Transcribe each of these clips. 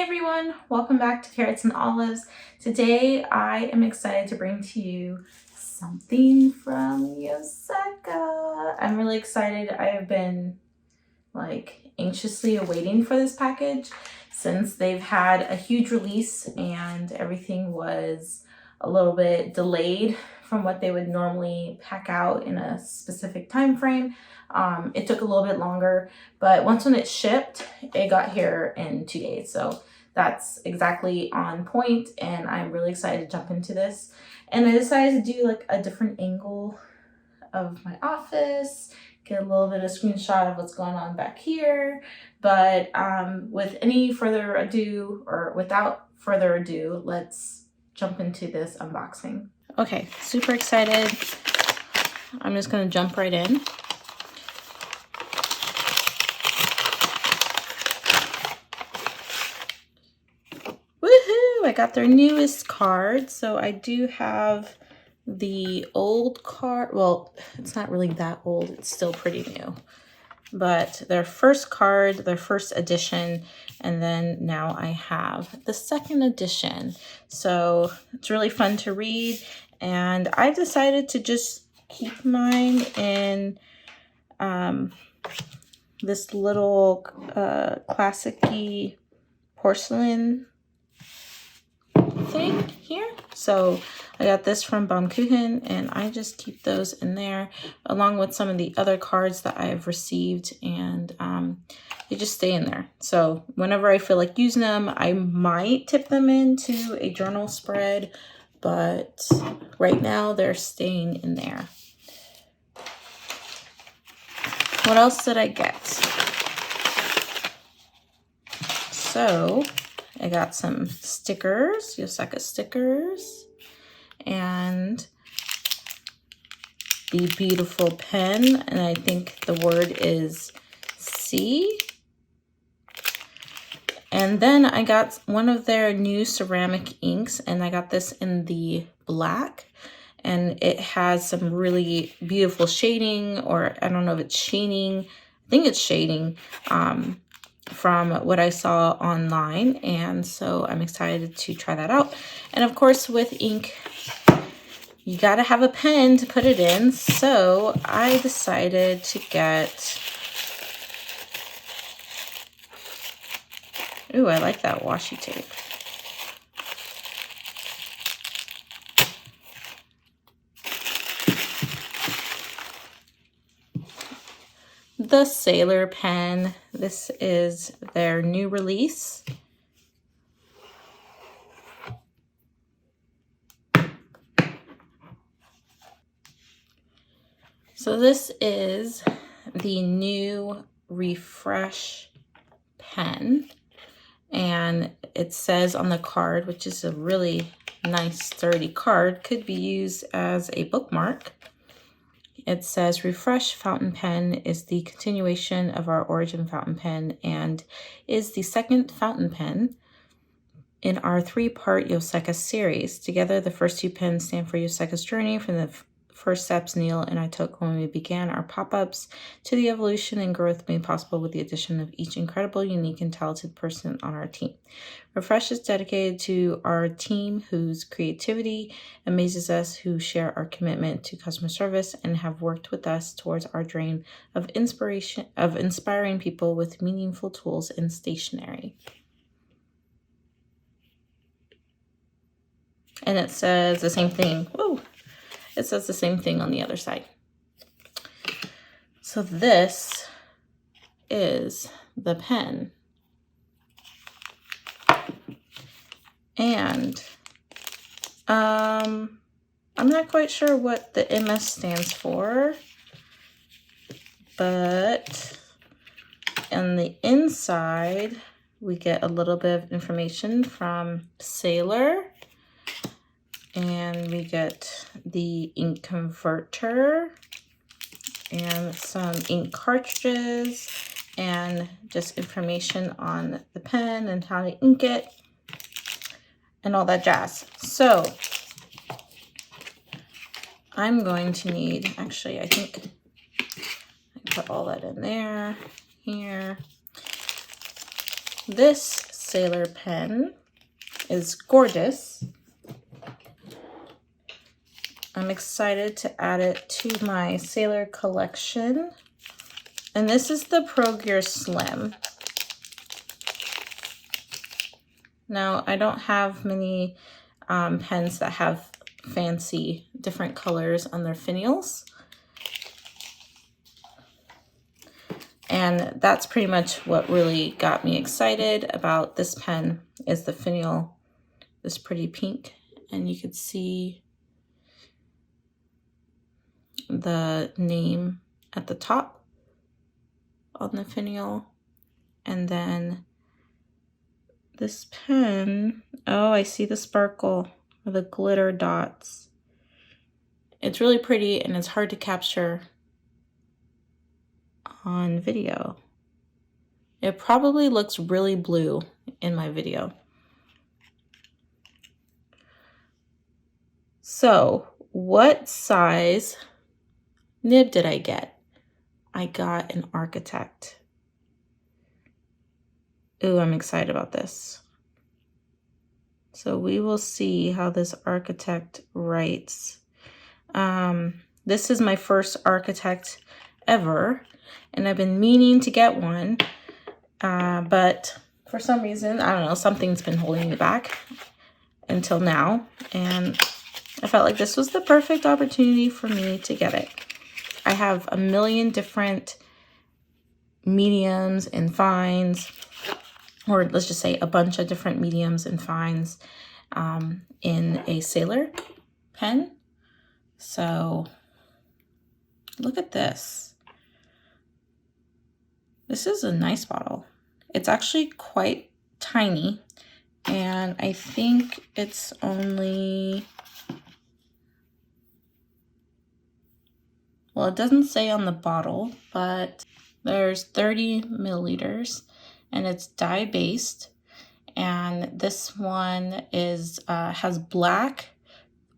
Hey everyone, welcome back to Carrots and Olives. Today I am excited to bring to you something from Yoseka. I'm really excited. I have been anxiously awaiting for this package since they've had a huge release and everything was a little bit delayed from what they would normally pack out in a specific time frame. It took a little bit longer, but once when it shipped, it got here in 2 days. So that's exactly on point, and I'm really excited to jump into this. And I decided to do like a different angle of my office, get a little bit of screenshot of what's going on back here. But with any further ado, or without further ado, let's jump into this unboxing. Okay, super excited. I'm just gonna jump right in. Woohoo! I got their newest card. So I do have the old card. Well, it's not really that old. It's still pretty new. But their first card, their first edition, and then now I have the second edition. So it's really fun to read. And I decided to just keep mine in this little classic-y porcelain thing here. So I got this from Baumkuchen, and I just keep those in there along with some of the other cards that I've received, and they just stay in there. So whenever I feel like using them, I might tip them into a journal spread, but right now they're staying in there. What else did I get? So I got some stickers, Yoseka stickers, and the beautiful pen, and I think the word is C. And then I got one of their new ceramic inks, and I got this in the black, and it has some really beautiful shading, or I don't know if it's shading, I think it's shading, from what I saw online, and so I'm excited to try that out. And of course, with ink, you gotta have a pen to put it in, so I decided to get, ooh, I like that washi tape. The Sailor pen. This is their new release. So this is the new Refresh pen, and it says on the card, which is a really nice sturdy card, could be used as a bookmark. It says Refresh fountain pen is the continuation of our origin fountain pen and is the second fountain pen in our 3-part Yoseka series. Together, the first 2 pens stand for Yoseka's journey from the first steps Neil and I took when we began our pop-ups to the evolution and growth made possible with the addition of each incredible, unique, and talented person on our team. Refresh is dedicated to our team whose creativity amazes us, who share our commitment to customer service and have worked with us towards our dream of inspiring people with meaningful tools and stationery. And it says the same thing. Woo! It says the same thing on the other side. So this is the pen. And I'm not quite sure what the MS stands for, but on the inside, we get a little bit of information from Sailor. And we get the ink converter and some ink cartridges and just information on the pen and how to ink it and all that jazz. So I'm going to need, actually, I think I put all that in there, here. This Sailor pen is gorgeous. I'm excited to add it to my Sailor collection. And this is the Pro Gear Slim. Now, I don't have many pens that have fancy different colors on their finials. And that's pretty much what really got me excited about this pen is the finial, this pretty pink. And you could see the name at the top on the finial. And then this pen, oh, I see the sparkle or the glitter dots. It's really pretty and it's hard to capture on video. It probably looks really blue in my video. So, what size nib did I get? I got an Architect. Ooh, I'm excited about this. So we will see how this Architect writes. This is my first Architect ever, and I've been meaning to get one, but for some reason, I don't know, something's been holding me back until now, and I felt like this was the perfect opportunity for me to get it. I have a million different mediums and fines, or let's just say a bunch of different mediums and fines in a Sailor pen. So look at this. This is a nice bottle. It's actually quite tiny, and I think it's only, well, it doesn't say on the bottle, but there's 30 milliliters and it's dye based. And this one is has black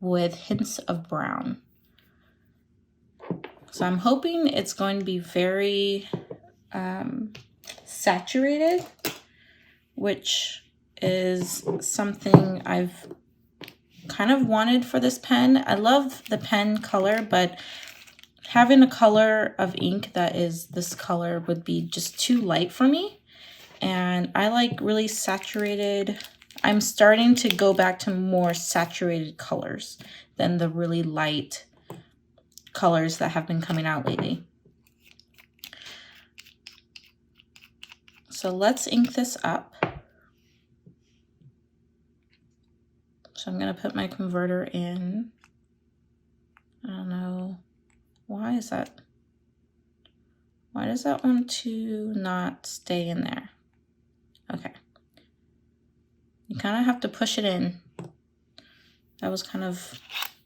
with hints of brown. So I'm hoping it's going to be very saturated, which is something I've kind of wanted for this pen. I love the pen color, but having a color of ink that is this color would be just too light for me. And I like really saturated. I'm starting to go back to more saturated colors than the really light colors that have been coming out lately. So let's ink this up. So I'm gonna put my converter in. I don't know, why is that? Why does that want to not stay in there? Okay. You kind of have to push it in. That was kind of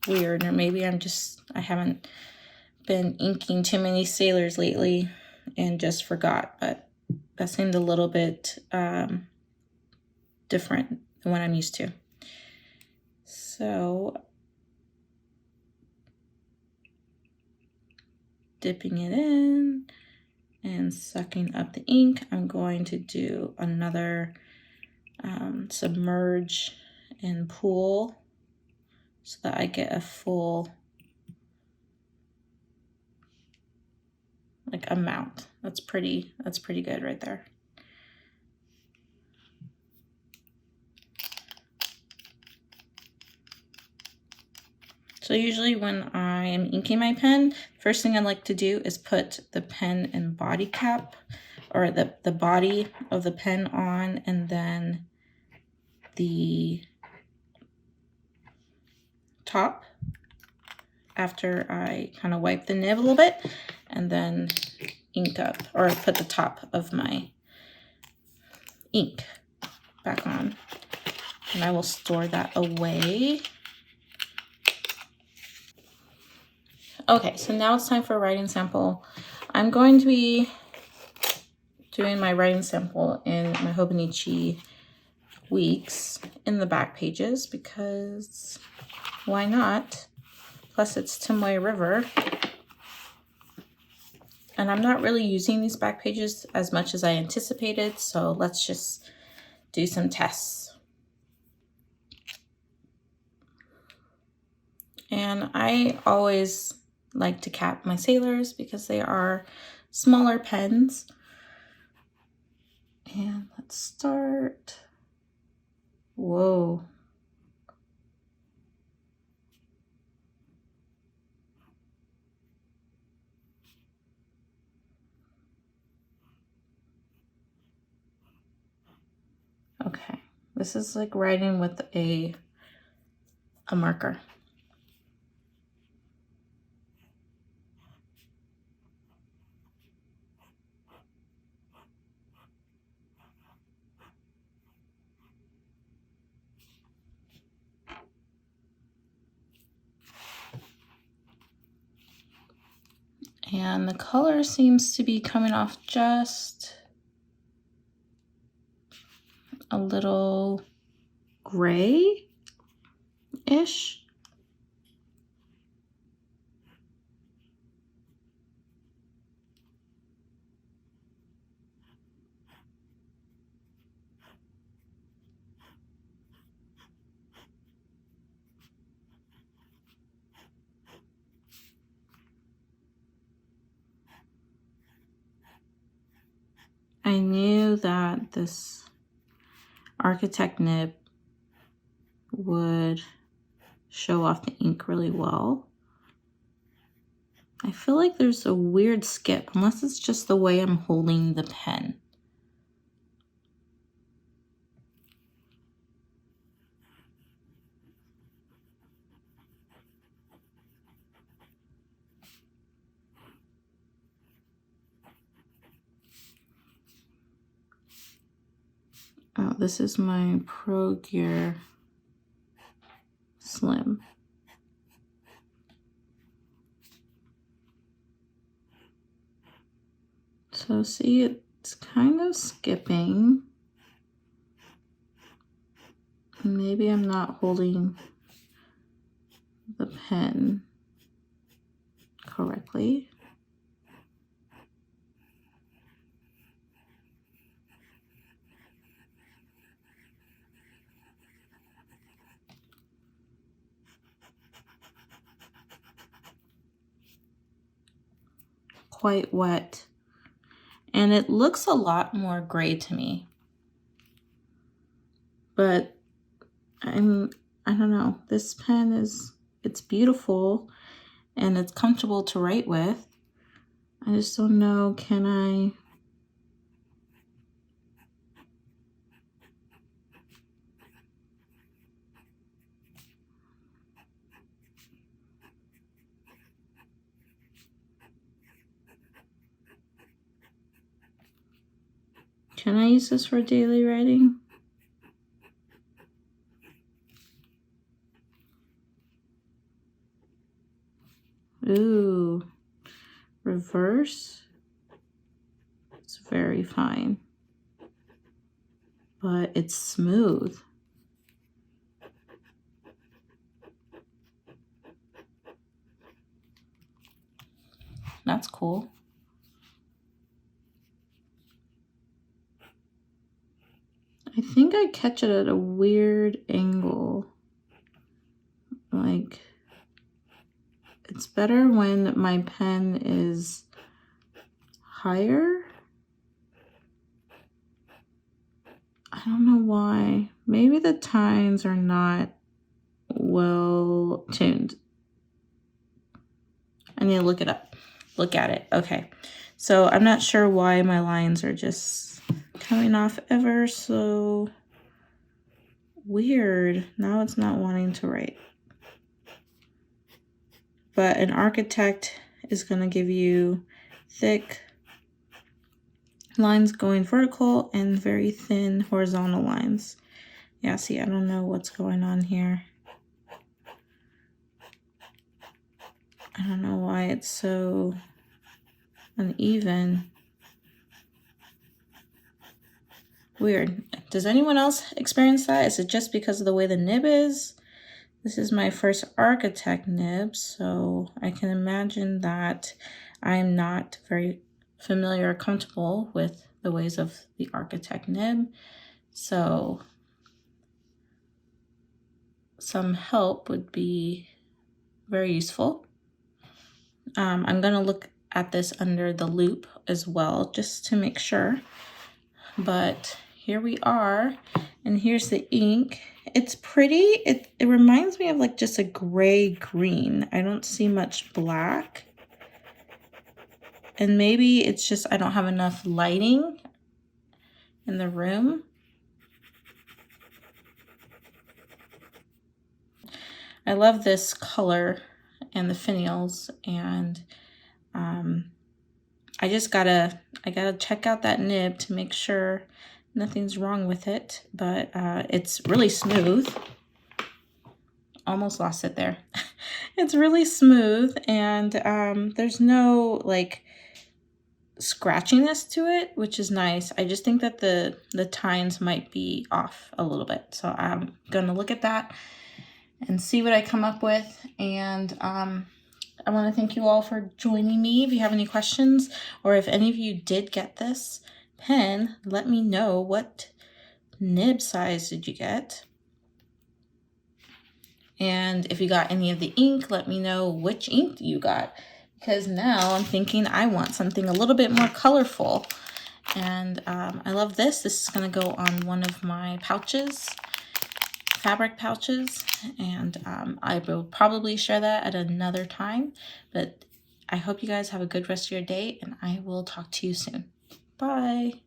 weird, or maybe I haven't been inking too many Sailors lately and just forgot, but that seemed a little bit different than what I'm used to. So, dipping it in and sucking up the ink, I'm going to do another submerge and pool so that I get a full amount. That's pretty good right there. So usually when I am inking my pen, first thing I like to do is put the pen and body cap, or the body of the pen on, and then the top after I kind of wipe the nib a little bit, and then ink up, or put the top of my ink back on. And I will store that away. Okay, so now it's time for a writing sample. I'm going to be doing my writing sample in my Hobonichi weeks in the back pages, because why not? Plus it's Tomoe River. And I'm not really using these back pages as much as I anticipated, so let's just do some tests. And I always like to cap my Sailors because they are smaller pens. And let's start. Whoa. Okay, this is like writing with a marker. And the color seems to be coming off just a little gray-ish. I knew that this Architect nib would show off the ink really well. I feel like there's a weird skip, unless it's just the way I'm holding the pen. Oh, this is my Pro Gear Slim. So see, it's kind of skipping. Maybe I'm not holding the pen correctly. Quite wet. And it looks a lot more gray to me. But I don't know. This pen it's beautiful and it's comfortable to write with. I just don't know, can I use this for daily writing? Ooh, reverse. It's very fine, but it's smooth. That's cool. I think I catch it at a weird angle. Like, it's better when my pen is higher. I don't know why. Maybe the tines are not well tuned. I need to look it up. Look at it. Okay. So I'm not sure why my lines are just coming off ever so weird. Now it's not wanting to write. But an Architect is going to give you thick lines going vertical and very thin horizontal lines. Yeah, see, I don't know what's going on here. I don't know why it's so uneven. Weird. Does anyone else experience that? Is it just because of the way the nib is? This is my first Architect nib, so I can imagine that I'm not very familiar or comfortable with the ways of the Architect nib. So some help would be very useful. I'm gonna look at this under the loop as well, just to make sure. But here we are, and here's the ink. It's pretty. It reminds me of like just a gray green. I don't see much black. And maybe it's just I don't have enough lighting in the room. I love this color and the finials, and I gotta check out that nib to make sure nothing's wrong with it, but it's really smooth. Almost lost it there. It's really smooth, and there's no like scratchiness to it, which is nice. I just think that the tines might be off a little bit, so I'm gonna look at that and see what I come up with. And I want to thank you all for joining me. If you have any questions, or if any of you did get this pen, let me know. What nib size did you get? And if you got any of the ink, let me know which ink you got, because now I'm thinking I want something a little bit more colorful. And I love this. This is going to go on one of my pouches, fabric pouches, and I will probably share that at another time. But I hope you guys have a good rest of your day, and I will talk to you soon. Bye.